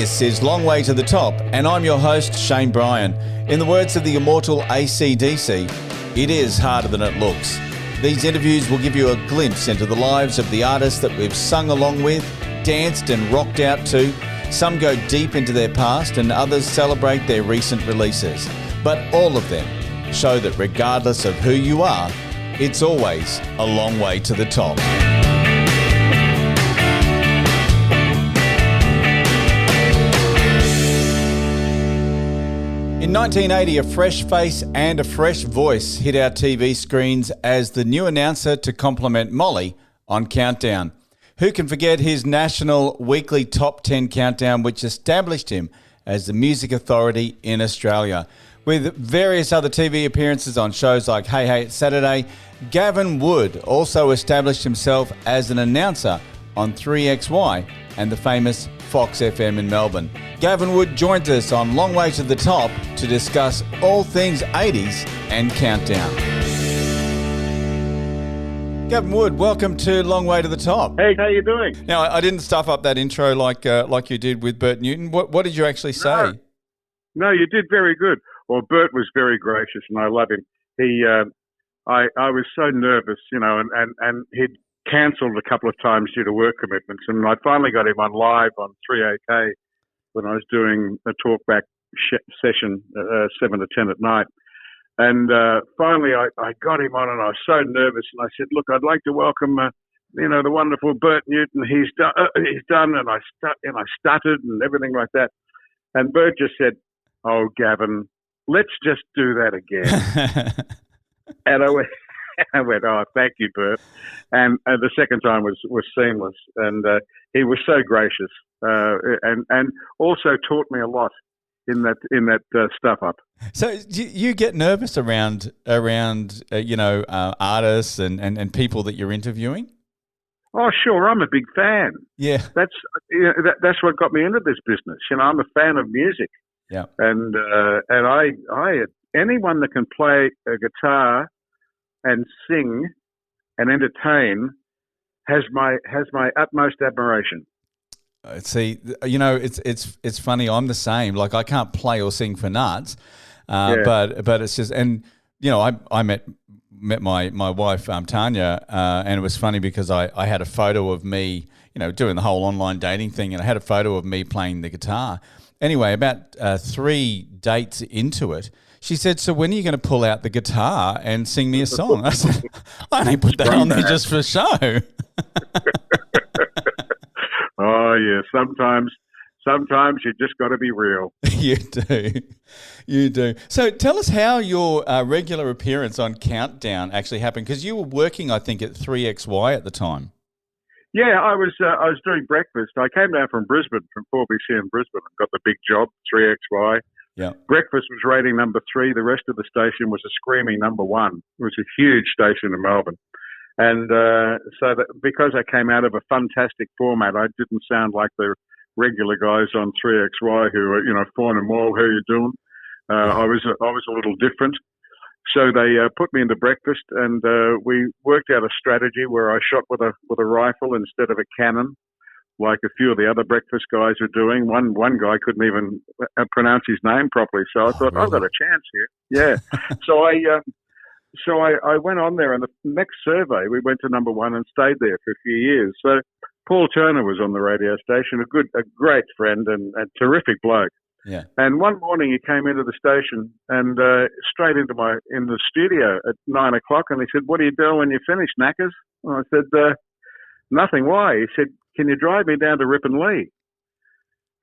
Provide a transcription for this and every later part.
This is Long Way to the Top, and I'm your host, Shane Bryan. In the words of the immortal AC/DC, it is harder than it looks. These interviews will give you a glimpse into the lives of the artists that we've sung along with, danced and rocked out to. Some go deep into their past and others celebrate their recent releases. But all of them show that regardless of who you are, it's always a long way to the top. In 1980, a fresh face and a fresh voice hit our TV screens as the new announcer to complement Molly on Countdown. Who can forget his national weekly top 10 countdown, which established him as the music authority in Australia? With various other TV appearances on shows like Hey Hey It's Saturday, Gavin Wood also established himself as an announcer on 3XY and the famous Fox FM in Melbourne. Gavin Wood joins us on Long Way to the Top to discuss all things 80s and Countdown. Gavin Wood, welcome to Long Way to the Top. Hey, how you doing? Now, I didn't stuff up that intro like you did with Bert Newton. What did you actually say? No, you did very good. Well, Bert was very gracious, and I love him. I was so nervous, and he'd cancelled a couple of times due to work commitments, and I finally got him on live on 3AK when I was doing a talkback session, 7 to 10 at night. And finally, I got him on, and I was so nervous, and I said, "Look, I'd like to welcome, the wonderful Bert Newton. He's done," and I stuttered and everything like that. And Bert just said, "Oh, Gavin, let's just do that again." And I went, "Oh, thank you, Bert." And the second time was seamless, and he was so gracious, and also taught me a lot in that stuff up. So you get nervous around artists and people that you're interviewing? Oh, sure, I'm a big fan. Yeah, that's what got me into this business. I'm a fan of music. Yeah, and I anyone that can play a guitar and sing and entertain has my utmost admiration. See, it's funny. I'm the same. Like, I can't play or sing for nuts, but it's just, and I met my wife Tanya, and it was funny because I had a photo of me, doing the whole online dating thing, and I had a photo of me playing the guitar. Anyway, about 3 dates into it, she said, "So when are you going to pull out the guitar and sing me a song?" I said, "I only put that on there just for show." Oh, yeah. Sometimes you just got to be real. You do. So tell us how your regular appearance on Countdown actually happened, because you were working, I think, at 3XY at the time. Yeah, I was doing breakfast. I came down from Brisbane, from 4BC in Brisbane, and got the big job, 3XY. Yeah. Breakfast was rating number 3. The rest of the station was a screaming number 1. It was a huge station in Melbourne. And so that because I came out of a fantastic format, I didn't sound like the regular guys on 3XY who were, Fawn and Moore, how you doing? I was a little different. So they put me into breakfast, and we worked out a strategy where I shot with a rifle instead of a cannon, like a few of the other breakfast guys were doing. One guy couldn't even pronounce his name properly, so I thought, really? I've got a chance here. Yeah. So I went on there, and the next survey we went to number 1 and stayed there for a few years. So Paul Turner was on the radio station, a great friend and a terrific bloke. Yeah. And one morning he came into the station and straight in the studio at 9 o'clock, and he said, "What do you do when you finish, knackers?" And I said, "Nothing. Why?" He said, "Can you drive me down to Ripponlea?"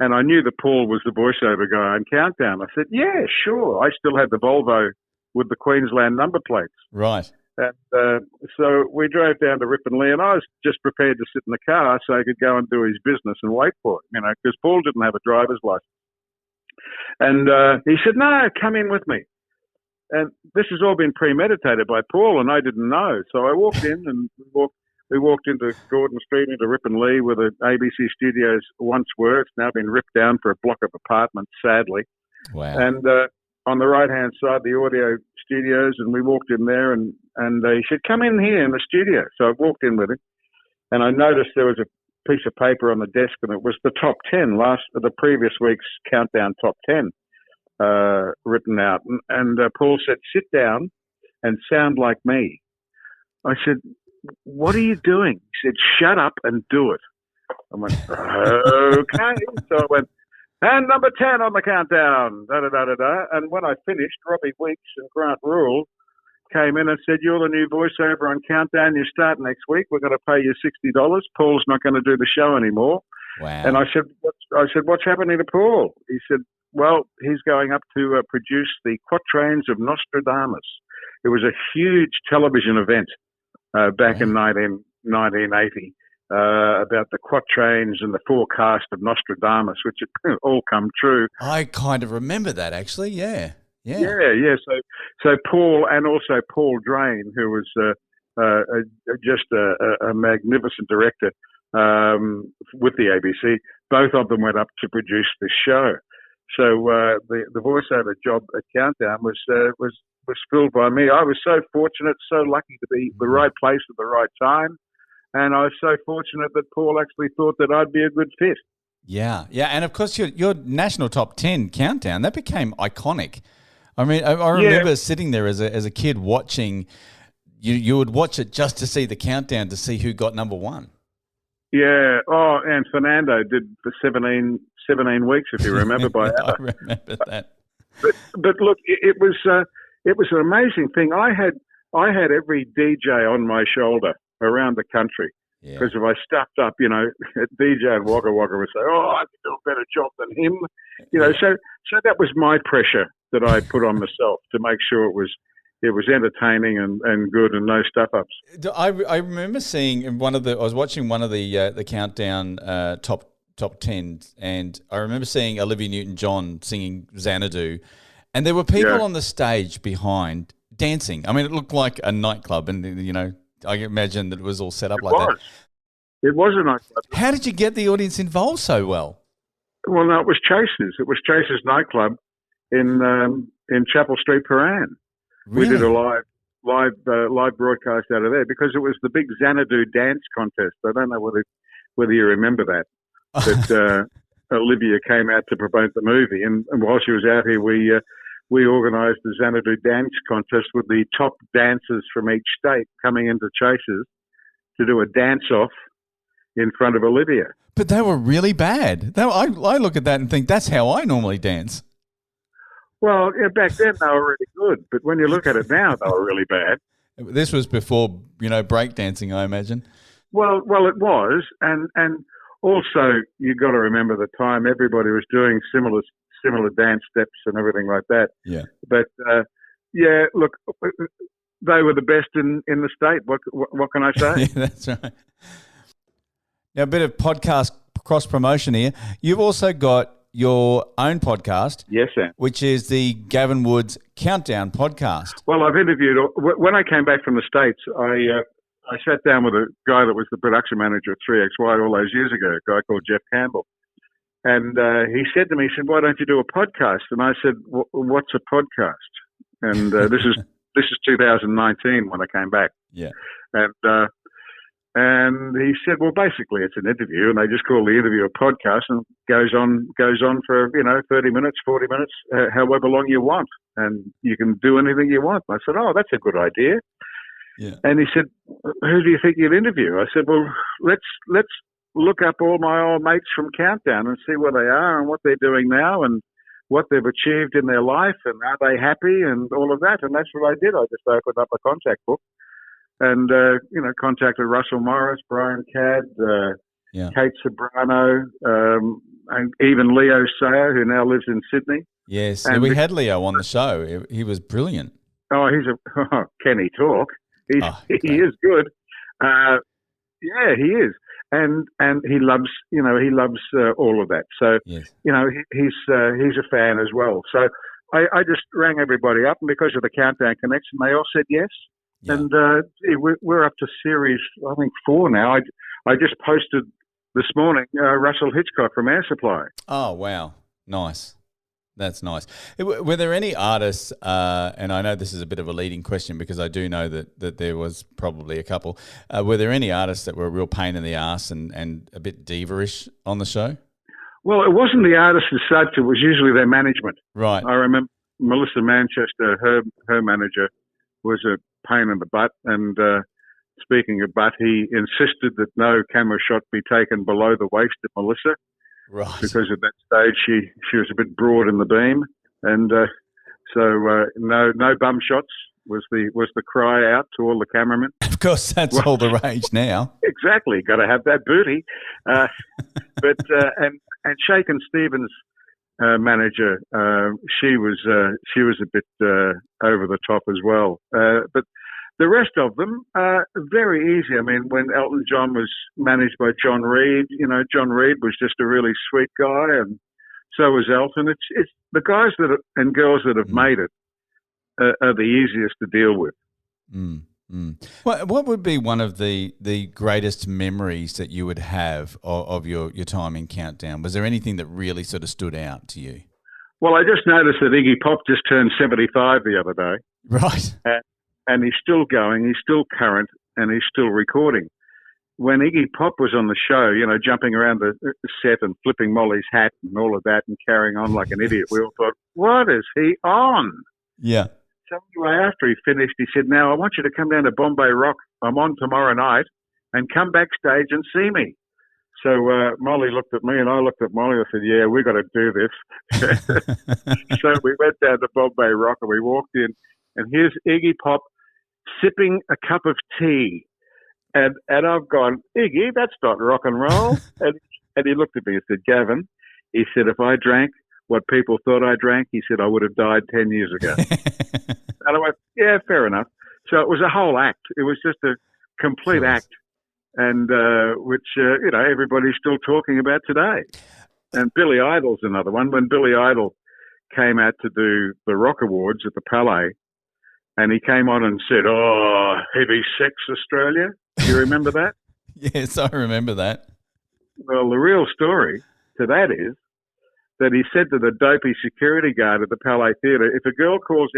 And I knew that Paul was the voiceover guy on Countdown. I said, "Yeah, sure." I still had the Volvo with the Queensland number plates. Right. And so we drove down to Ripponlea, and I was just prepared to sit in the car so he could go and do his business and wait for him, because Paul didn't have a driver's license. And he said, "No, come in with me." And this has all been premeditated by Paul, and I didn't know. So I walked in, and we walked into Gordon Street, into Ripponlea, where the ABC studios once were. It's now been ripped down for a block of apartments, sadly. Wow. And on the right-hand side, the audio studios, and we walked in there, and he said, "Come in here in the studio." So I walked in with him, and I noticed there was a piece of paper on the desk, and it was the top 10 the previous week's countdown top 10 written out. And Paul said, "Sit down and sound like me." I said, "What are you doing?" He said, "Shut up and do it." I went, "Okay." So I went, "And number 10 on the countdown, da-da-da-da-da." And when I finished, Robbie Weeks and Grant Rule came in and said, "You're the new voiceover on Countdown. You start next week. We're going to pay you $60. Paul's not going to do the show anymore." Wow. And I said, "What's happening to Paul?" He said, "Well, he's going up to produce the Quatrains of Nostradamus." It was a huge television event back in 1980 about the Quatrains and the forecast of Nostradamus, which had all come true. I kind of remember that, actually. Yeah. So Paul, and also Paul Drain, who was just a magnificent director with the ABC, both of them went up to produce this show. So the voiceover job at Countdown was filled by me. I was so fortunate, so lucky to be the right place at the right time, and I was so fortunate that Paul actually thought that I'd be a good fit. Yeah, and of course your national top 10 countdown, that became iconic. I mean, I remember sitting there as a kid watching. You would watch it just to see the countdown, to see who got number one. Yeah. Oh, and Fernando did for 17 weeks, if you remember. By I remember that. But look, it was an amazing thing. I had every DJ on my shoulder around the country, because if I stuffed up, DJ and Wagga Wagga would say, "Oh, I can do a better job than him," So that was my pressure that I put on myself to make sure it was entertaining and good and no stuff ups. I remember seeing I was watching one of the countdown top 10s, and I remember seeing Olivia Newton-John singing Xanadu, and there were people on the stage behind dancing. I mean, it looked like a nightclub, and I imagine that it was all set up like that. It was a nightclub. How did you get the audience involved so well? Well, no, it was Chase's. It was Chase's nightclub in Chapel Street, Paran. Really? We did a live broadcast out of there because it was the big Xanadu dance contest. I don't know whether you remember that. But Olivia came out to promote the movie, and while she was out here, we organised the Xanadu dance contest with the top dancers from each state coming into Chase's to do a dance-off in front of Olivia. But they were really bad. I look at that and think, that's how I normally dance. Well, back then they were really good, but when you look at it now, they were really bad. This was before, breakdancing, I imagine. Well, it was, and also you got to remember the time everybody was doing similar dance steps and everything like that. Yeah. But look, they were the best in the state. What can I say? Yeah, that's right. Now, a bit of podcast cross promotion here. You've also got your own podcast. Yes, sir. Which is the Gavin Wood's Countdown podcast. Well, I've interviewed, when I came back from the States, I sat down with a guy that was the production manager at 3XY all those years ago, a guy called Jeff Campbell. And he said to me, "Why don't you do a podcast?" And I said, "What's a podcast?" And this is 2019 when I came back. Yeah. And he said, "Well, basically it's an interview, and they just call the interview a podcast, and goes on for 30 minutes, 40 minutes, however long you want, and you can do anything you want." I said, "Oh, that's a good idea." Yeah. And he said, "Who do you think you'll interview?" I said, "Well, let's look up all my old mates from Countdown and see where they are and what they're doing now and what they've achieved in their life and are they happy and all of that." And that's what I did. I just opened up a contact book and, contacted Russell Morris, Brian Cadd, Kate Sobrano, and even Leo Sayer, who now lives in Sydney. Yes, and we had Leo on the show. He was brilliant. Oh, can he talk? He is good. Yeah, he is. And he loves, all of that. So, yes. He's a fan as well. So I just rang everybody up, and because of the Countdown connection, they all said yes. Yeah. And we're up to series, I think, 4 now. I just posted this morning Russell Hitchcock from Air Supply. Oh, wow. Nice. That's nice. Were there any artists, and I know this is a bit of a leading question because I do know that there was probably a couple, were there any artists that were a real pain in the ass and a bit diva-ish on the show? Well, it wasn't the artists as such. It was usually their management. Right. I remember Melissa Manchester, her manager, was a pain in the butt. And speaking of butt, he insisted that no camera shot be taken below the waist of Melissa. Right. Because at that stage she was a bit broad in the beam, and so no bum shots was the cry out to all the cameramen. Of course, that's all the rage now. Exactly, got to have that booty. But Shakin Stevens' manager, she was a bit over the top as well. But the rest of them, very easy. I mean, when Elton John was managed by John Reid, John Reid was just a really sweet guy, and so was Elton. It's the guys and girls that have made it are the easiest to deal with. What would be one of the greatest memories that you would have of your time in Countdown? Was there anything that really sort of stood out to you? Well, I just noticed that Iggy Pop just turned 75 the other day. Right. And he's still going, he's still current, and he's still recording. When Iggy Pop was on the show, jumping around the set and flipping Molly's hat and all of that and carrying on like an idiot, we all thought, what is he on? Yeah. So anyway, after he finished, he said, now I want you to come down to Bombay Rock. I'm on tomorrow night, and come backstage and see me. So Molly looked at me and I looked at Molly. I said, yeah, we've got to do this. So we went down to Bombay Rock and we walked in, and here's Iggy Pop sipping a cup of tea. And I've gone, Iggy, that's not rock and roll. and he looked at me and said, Gavin, he said, if I drank what people thought I drank, he said, I would have died 10 years ago. And I went, yeah, fair enough. So it was a whole act. It was just a complete act, and which, everybody's still talking about today. And Billy Idol's another one. When Billy Idol came out to do the Rock Awards at the Palais, and he came on and said, oh, heavy sex Australia. Do you remember that? Yes, I remember that. Well, the real story to that is that he said to the dopey security guard at the Palais Theatre, if a girl called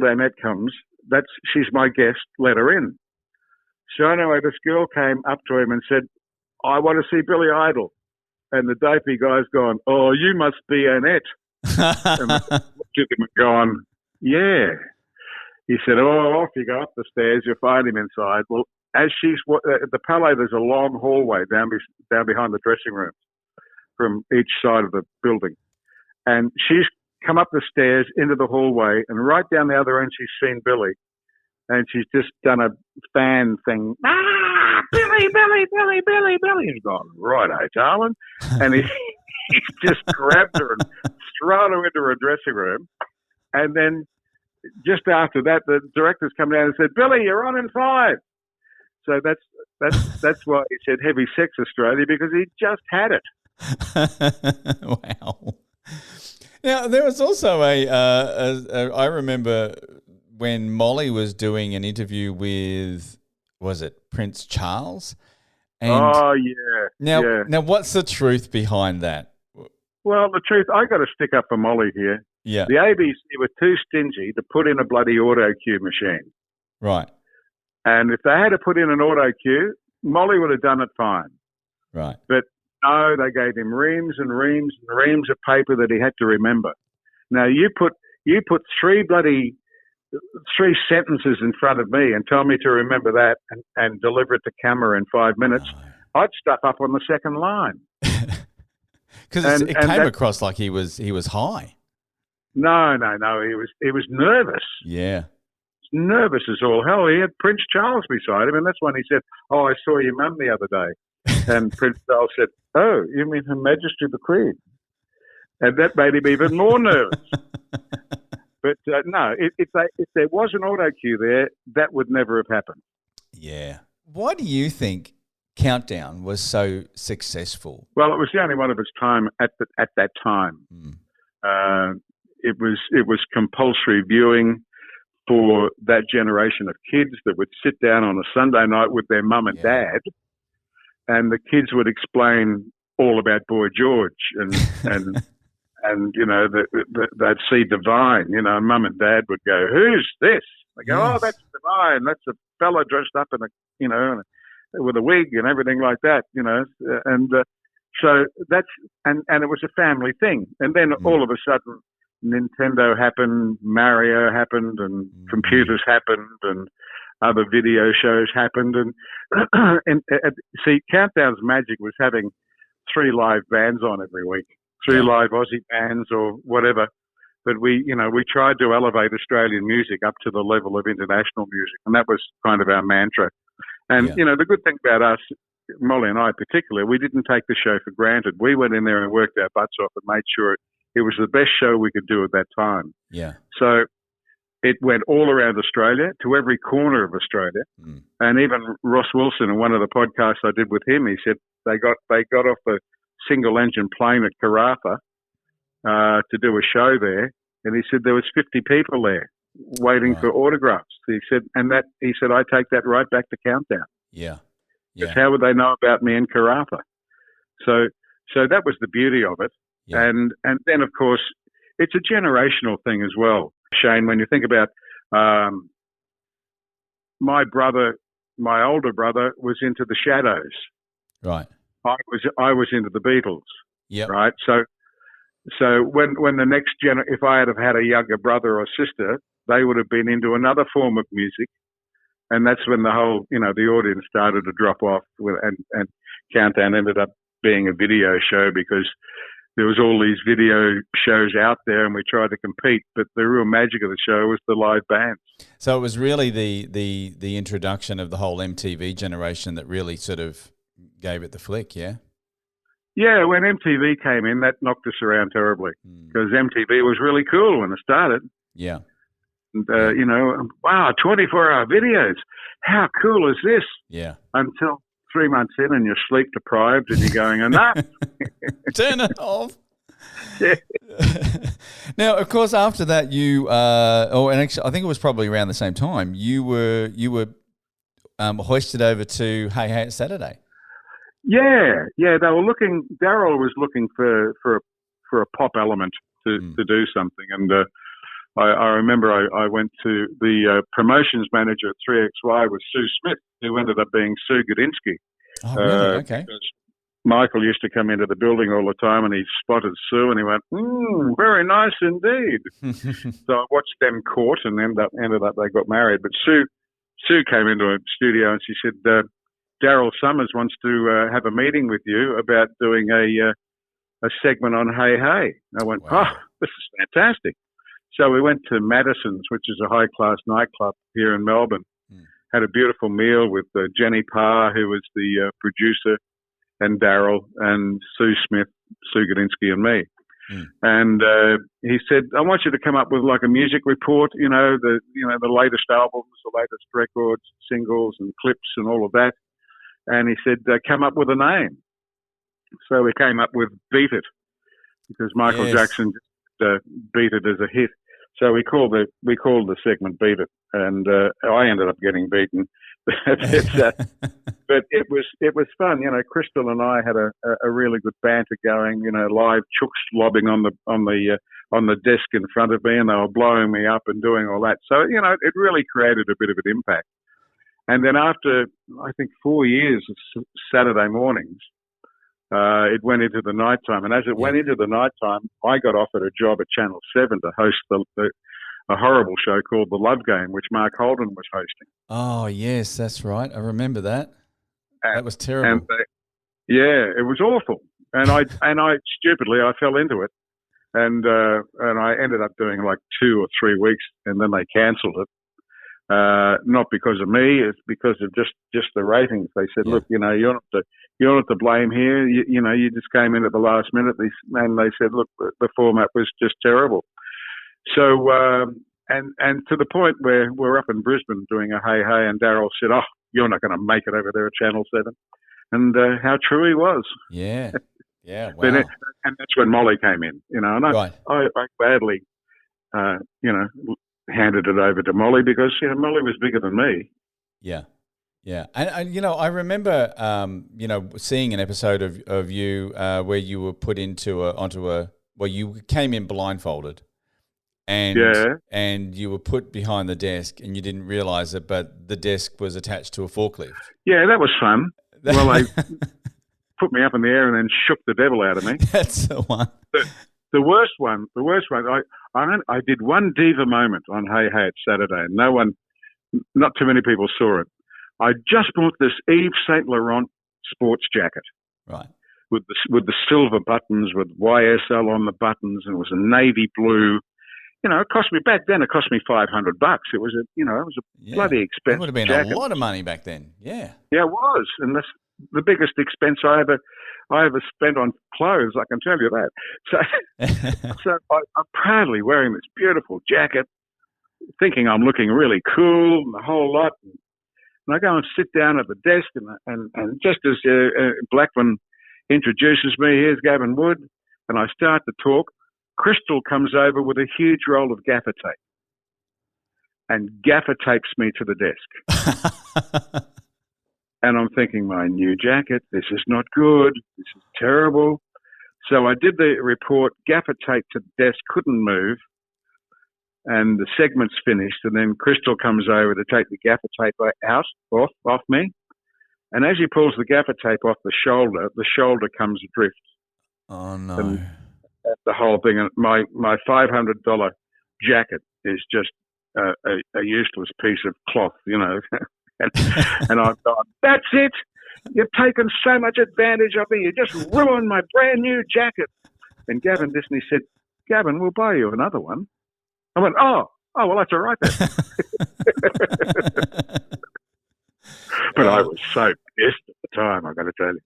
Annette comes, she's my guest, let her in. So anyway, this girl came up to him and said, I want to see Billy Idol. And the dopey guy's gone, oh, you must be Annette. And we looked at him and gone, yeah. He said, oh, off you go up the stairs, you'll find him inside. Well, as at the Palais, there's a long hallway down behind the dressing rooms from each side of the building. And she's come up the stairs into the hallway, and right down the other end, she's seen Billy. And she's just done a fan thing. Ah, Billy, Billy, Billy, Billy, Billy. He's gone, righto, darling. And he's just grabbed her and thrown her into her dressing room. And then just after that, the director's come down and said, Billy, you're on in 5. So that's why he said heavy sex Australia, because he just had it. Wow. Now, there was also I remember when Molly was doing an interview with, was it Prince Charles? And oh, yeah. Now, what's the truth behind that? Well, the truth, I got to stick up for Molly here. Yeah. The ABC were too stingy to put in a bloody auto cue machine. Right. And if they had to put in an auto cue, Molly would have done it fine. Right. But no, they gave him reams and reams and reams of paper that he had to remember. Now, you put three sentences in front of me and tell me to remember that and deliver it to camera in 5 minutes, I'd stuff up on the second line. Because it came across like he was high. No. He was nervous. Yeah. Nervous as all hell. He had Prince Charles beside him, and that's when he said, oh, I saw your mum the other day. And Prince Charles said, oh, you mean Her Majesty the Queen? And that made him even more nervous. But no, if there was an auto cue there, that would never have happened. Yeah. Why do you think Countdown was so successful? Well, it was the only one of its time at that time. It was compulsory viewing for that generation of kids that would sit down on a Sunday night with their mum and dad, and the kids would explain all about Boy George and and they'd see Divine, and Mum and Dad would go, "Who's this?" They go, "Oh, Yes. that's Divine. That's a fella dressed up in with a wig and everything like that, and so that's and it was a family thing. And then all of a sudden, Nintendo happened, Mario happened, and computers happened, and other video shows happened, and see, Countdown's magic was having 3 live bands on every week, 3 live Aussie bands or whatever. But we tried to elevate Australian music up to the level of international music, and that was kind of our mantra. And, the good thing about us, Molly and I particularly, we didn't take the show for granted. We went in there and worked our butts off and made sure it was the best show we could do at that time. Yeah. So it went all around Australia, to every corner of Australia. And even Ross Wilson, in one of the podcasts I did with him, he said they got off the single-engine plane at Karratha to do a show there, and he said there was 50 people there waiting for autographs. He said, I take that right back to Countdown. Yeah. Because how would they know about me in Karratha? So that was the beauty of it. Yeah. And then, of course, it's a generational thing as well, Shane. When you think about my older brother was into the Shadows. Right. I was into the Beatles. Yeah. Right. So when the next if I had have had a younger brother or sister, they would have been into another form of music. And that's when the whole, the audience started to drop off, and Countdown ended up being a video show because there was all these video shows out there, and we tried to compete. But the real magic of the show was the live bands. So it was really the introduction of the whole MTV generation that really sort of gave it the flick, yeah? Yeah, when MTV came in, that knocked us around terribly because MTV was really cool when it started. Yeah. And, wow, 24-hour videos. How cool is this? Yeah. Until 3 months in and you're sleep deprived and you're going, enough. Turn it off. Yeah. Now, of course, after that, you, and actually, I think it was probably around the same time, you were hoisted over to Hey Hey It's Saturday. Yeah. They were looking. Daryl was looking for a pop element to do something, and I remember I went to the promotions manager at 3XY with Sue Smith, who ended up being Sue Godinsky. Oh, really? Okay. Michael used to come into the building all the time, and he spotted Sue, and he went, very nice indeed. So I watched them court, and ended up they got married. But Sue came into a studio, and she said, Daryl Summers wants to have a meeting with you about doing a segment on Hey Hey. I went, wow. Oh, this is fantastic. So we went to Madison's, which is a high-class nightclub here in Melbourne, had a beautiful meal with Jenny Parr, who was the producer, and Daryl, and Sue Smith, Sue Godinsky, and me. And he said, I want you to come up with like a music report, the latest albums, the latest records, singles and clips and all of that. And he said, come up with a name. So we came up with Beat It, because Michael Jackson beat it as a hit. So we called the segment Beat It, and I ended up getting beaten. But it was fun. Crystal and I had a really good banter going. Live chooks lobbing on the desk in front of me, and they were blowing me up and doing all that. So it really created a bit of an impact. And then after I think 4 years of Saturday mornings, it went into the nighttime, and as it went into the nighttime, I got offered a job at Channel 7 to host a horrible show called The Love Game, which Mark Holden was hosting. Oh, yes, that's right. I remember that. That was terrible. It was awful. And I stupidly, I fell into it. And I ended up doing like 2 or 3 weeks, and then they cancelled it. Not because of me, it's because of just the ratings. They said, look, you're not to blame here. You just came in at the last minute. And they said, look, the format was just terrible. So, and to the point where we're up in Brisbane doing a Hey Hey, and Daryl said, oh, you're not going to make it over there at Channel 7. And how true he was. Yeah. Yeah. Wow. And that's when Molly came in, and I gladly, handed it over to Molly because, Molly was bigger than me. Yeah. Yeah. And I remember, seeing an episode of you where you were put onto a well, you came in blindfolded, and Yeah. and you were put behind the desk, and you didn't realise it, but the desk was attached to a forklift. Yeah, that was fun. Well, they put me up in the air and then shook the devil out of me. That's the one. The worst one. I did one diva moment on Hey Hey It's Saturday, and not too many people saw it. I just bought this Yves Saint Laurent sports jacket, Right. with the silver buttons, with YSL on the buttons, and it was a navy blue. You know, it cost me $500. It was a bloody expensive. That would have been jacket. a lot of money back then. Yeah. Yeah, it was, and that's the biggest expense I ever spent on clothes. I can tell you that. So I'm proudly wearing this beautiful jacket, thinking I'm looking really cool and the whole lot. And I go and sit down at the desk, and just as Blackman introduces me, here's Gavin Wood, and I start to talk. Crystal comes over with a huge roll of gaffer tape and gaffer tapes me to the desk. And I'm thinking, my new jacket, this is not good. This is terrible. So I did the report, gaffer tape to the desk, couldn't move. And the segment's finished. And then Crystal comes over to take the gaffer tape off me. And as he pulls the gaffer tape off the shoulder comes adrift. Oh, no. And the whole thing. And my $500 jacket is just a useless piece of cloth, you know. and I've gone, that's it. You've taken so much advantage of me. You just ruined my brand new jacket. And Gavin Disney said, Gavin, we'll buy you another one. I went, oh, well, that's all right then. But I was so pissed at the time, I've got to tell you.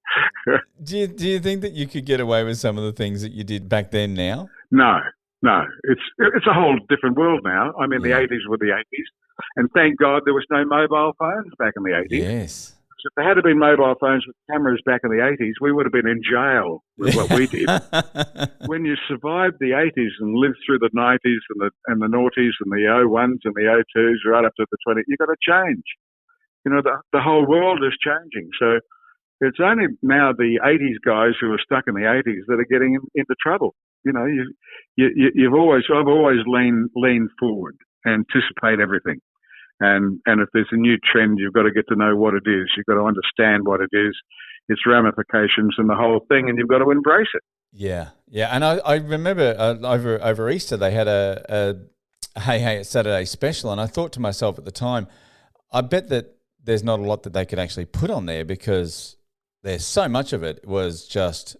Do you think that you could get away with some of the things that you did back then now? No. It's a whole different world now. I mean, the 80s were the 80s. And thank God there was no mobile phones back in the 80s. Yes. So if there had been mobile phones with cameras back in the 80s, we would have been in jail with what we did. When you survived the 80s and lived through the 90s and the noughties and the 01s and the 02s right up to the 20s, you've got to change. You know, the whole world is changing. So it's only now the 80s guys who are stuck in the 80s that are getting into trouble. You know, I've always leaned forward, anticipate everything. And if there's a new trend, you've got to get to know what it is. You've got to understand what it is, its ramifications and the whole thing, and you've got to embrace it. Yeah. And I remember over Easter they had a Hey Hey It's Saturday special, and I thought to myself at the time, I bet that there's not a lot that they could actually put on there because there's so much of it was just,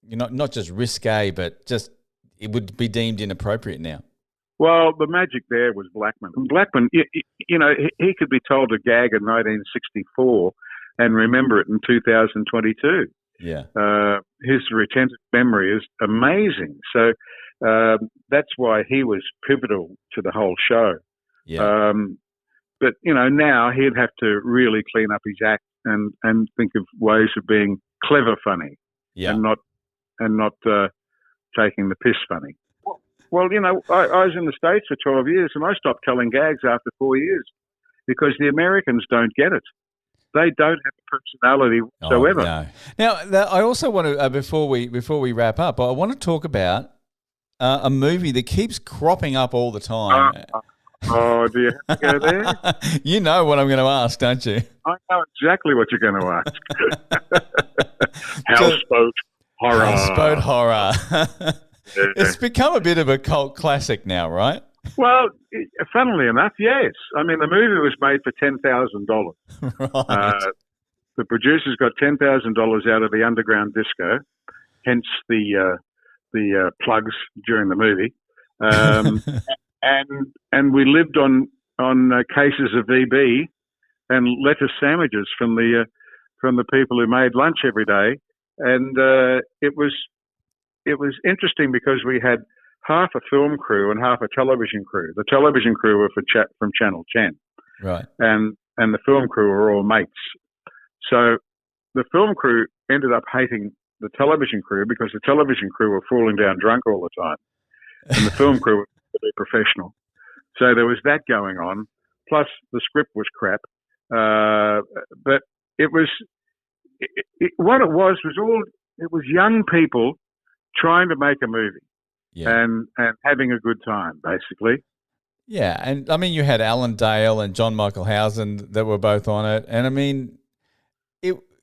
not just risque, but just it would be deemed inappropriate now. Well, the magic there was Blackman. Blackman, he could be told a gag in 1964 and remember it in 2022. Yeah. His retentive memory is amazing. So that's why he was pivotal to the whole show. Yeah. But, now he'd have to really clean up his act and think of ways of being clever funny and not taking the piss funny. Well, I was in the States for 12 years and I stopped telling gags after 4 years because the Americans don't get it. They don't have a personality whatsoever. Oh, no. Now, I also want to, before we wrap up, I want to talk about a movie that keeps cropping up all the time. Do you have to go there? You know what I'm going to ask, don't you? I know exactly what you're going to ask. Houseboat horror. Houseboat horror. It's become a bit of a cult classic now, right? Well, funnily enough, yes. I mean, the movie was made for $10,000. Right. The producers got $10,000 out of the underground disco, hence the plugs during the movie. And we lived on cases of VB and lettuce sandwiches from the people who made lunch every day, and it was interesting because we had half a film crew and half a television crew. The television crew were from Channel 10, right, and the film crew were all mates. So the film crew ended up hating the television crew because the television crew were falling down drunk all the time, and the film crew was really professional. So there was that going on. Plus the script was crap, but it was what it was young people trying to make a movie. Yeah. and having a good time, basically. Yeah, and I mean, you had Alan Dale and John Michael Housen that were both on it, and I mean,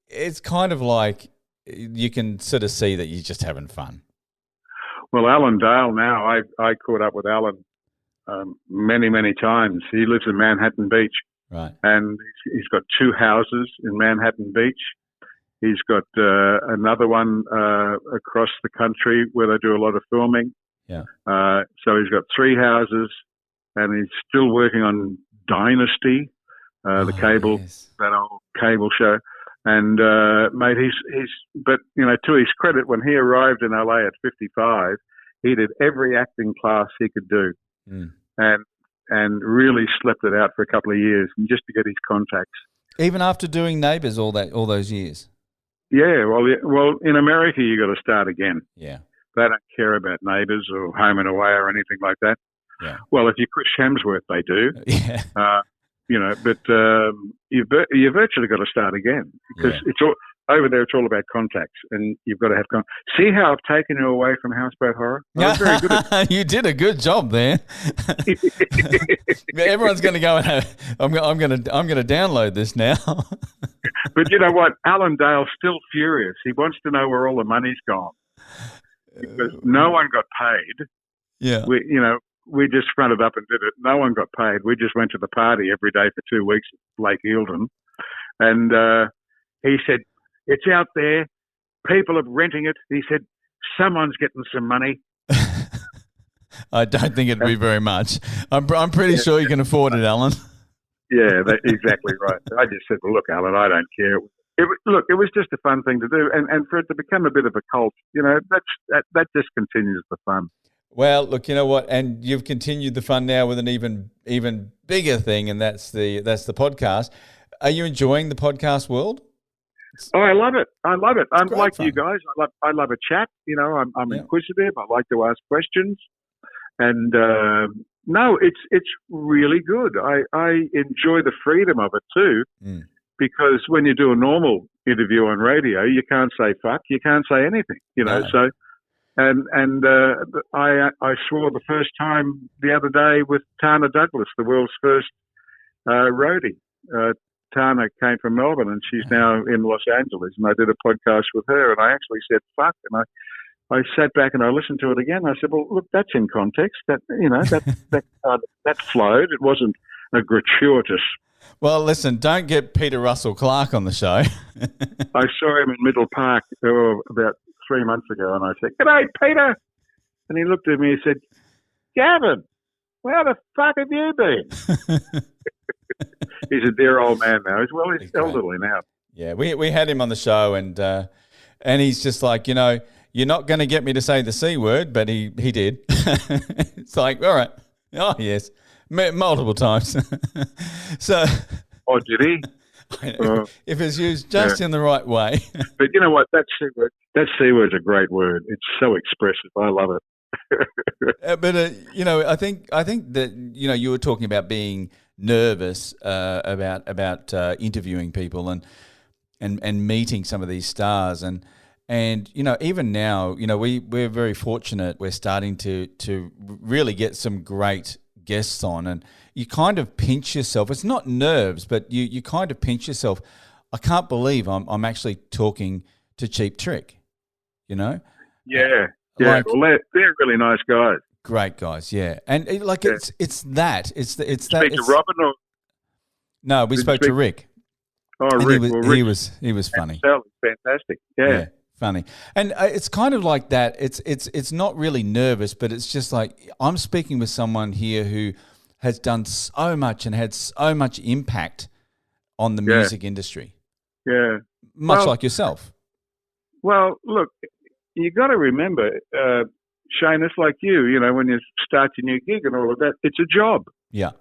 it's kind of like you can sort of see that you're just having fun. Well, Alan Dale now, I caught up with Alan many, many times. He lives in Manhattan Beach, Right. and he's got 2 houses in Manhattan Beach. He's got another one across the country where they do a lot of filming. Yeah. So he's got 3 houses, and he's still working on Dynasty, the cable, yes. that old cable show. And mate, he's but you know, to his credit, when he arrived in LA at 55, he did every acting class he could do, and really slept it out for a couple of years, and just to get his contacts. Even after doing Neighbours all those years. Yeah, well, in America you got to start again. Yeah. They don't care about Neighbours or Home and Away or anything like that. Yeah. Well, if you're Chris Hemsworth, they do. Yeah. You know, but you virtually got to start again, because it's all over there. It's all about contacts, and you've got to have See how I've taken you away from Houseboat Horror? I was very good at You did a good job there. Everyone's going to go and I'm going to download this now. But you know what? Alan Dale's still furious. He wants to know where all the money's gone, because no one got paid. Yeah. We just fronted up and did it. No one got paid. We just went to the party every day for 2 weeks at Lake Eildon. And he said, it's out there. People are renting it. He said, someone's getting some money. I don't think it'd be very much. I'm pretty sure you can afford it, Alan. Yeah, exactly right. I just said, well, look, Alan, I don't care. It was just a fun thing to do. And for it to become a bit of a cult, that just continues the fun. Well, look, you know what, and you've continued the fun now with an even bigger thing, and that's the podcast. Are you enjoying the podcast world? Oh, I love it. I'm like fun. You guys. I love a chat. I'm inquisitive. I like to ask questions, and no, it's really good. I enjoy the freedom of it too, because when you do a normal interview on radio, you can't say fuck, you can't say anything. No. So. And I swore the first time the other day with Tana Douglas, the world's first roadie. Tana came from Melbourne, and she's now in Los Angeles. And I did a podcast with her, and I actually said fuck, and I sat back and I listened to it again. I said, well, look, that's in context. That that flowed. It wasn't a gratuitous. Well, listen, don't get Peter Russell Clark on the show. I saw him in Middle Park about 3 months ago, and I said, "G'day, Peter," and he looked at me and said, "Gavin, where the fuck have you been?" He's a dear old man now. He's elderly now. Yeah, we had him on the show, and he's just like, you're not going to get me to say the C word, but he did. It's like, all right, oh yes, multiple times. So, oh, did he? If it's used just in the right way. But you know what? That C word's a great word. It's so expressive. I love it. But I think that you were talking about being nervous about interviewing people and meeting some of these stars and even now we're very fortunate. We're starting to really get some great guests on, and you kind of pinch yourself. It's not nerves, but you kind of pinch yourself. I can't believe I'm actually talking to Cheap Trick, Yeah. Well, they're really nice guys. Great guys, yeah. And it's that. It's that. Speak to Robin or? No, we spoke to Rick. Oh, and Rick. He was funny. Fantastic. Yeah. Funny. And it's kind of like that. It's not really nervous, but it's just like I'm speaking with someone here who has done so much and had so much impact on the music industry. Yeah. Much like yourself. Well, look, you got to remember, Shane, it's like you, when you start your new gig and all of that, it's a job. Yeah.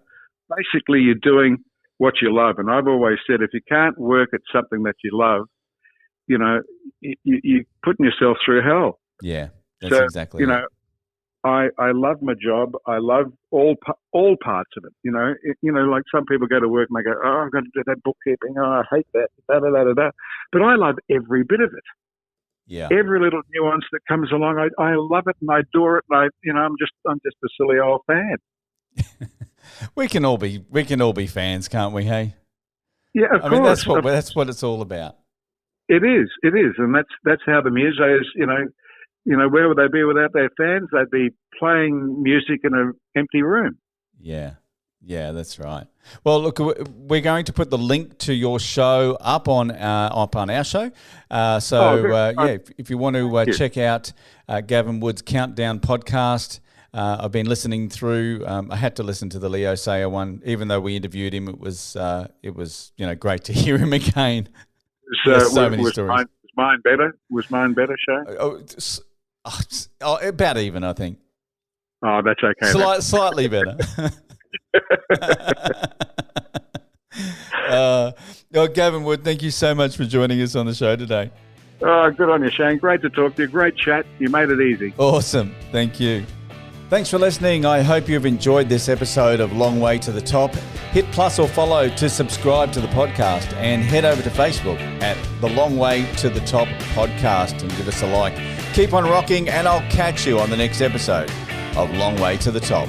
Basically, you're doing what you love. And I've always said, if you can't work at something that you love, you're putting yourself through hell. Yeah, that's exactly it. I love my job. I love all parts of it. Like some people go to work and they go, oh, I've got to do that bookkeeping. Oh, I hate that. Da, da, da, da, da. But I love every bit of it. Yeah. Every little nuance that comes along, I love it and I adore it. And I'm just a silly old fan. We can all be fans, can't we? Hey. Yeah, of I course. mean, that's what it's all about. It is, and that's how the musos, where would they be without their fans? They'd be playing music in an empty room. Yeah, that's right. Well, look, we're going to put the link to your show up on our show. If you want to check out Gavin Wood's Countdown podcast. I've been listening through. I had to listen to the Leo Sayer one, even though we interviewed him. It was great to hear him again. So many stories. Was mine better, Shay? About even, I think. Oh, that's okay. Slightly better. Gavin Wood, thank you so much for joining us on the show today. Oh, good on you, Shane. Great to talk to you. Great chat. You made it easy. Awesome. Thank you. Thanks for listening. I hope you've enjoyed this episode of Long Way to the Top. Hit plus or follow to subscribe to the podcast and head over to Facebook at the Long Way to the Top podcast and give us a like. Keep on rocking and I'll catch you on the next episode of Long Way to the Top.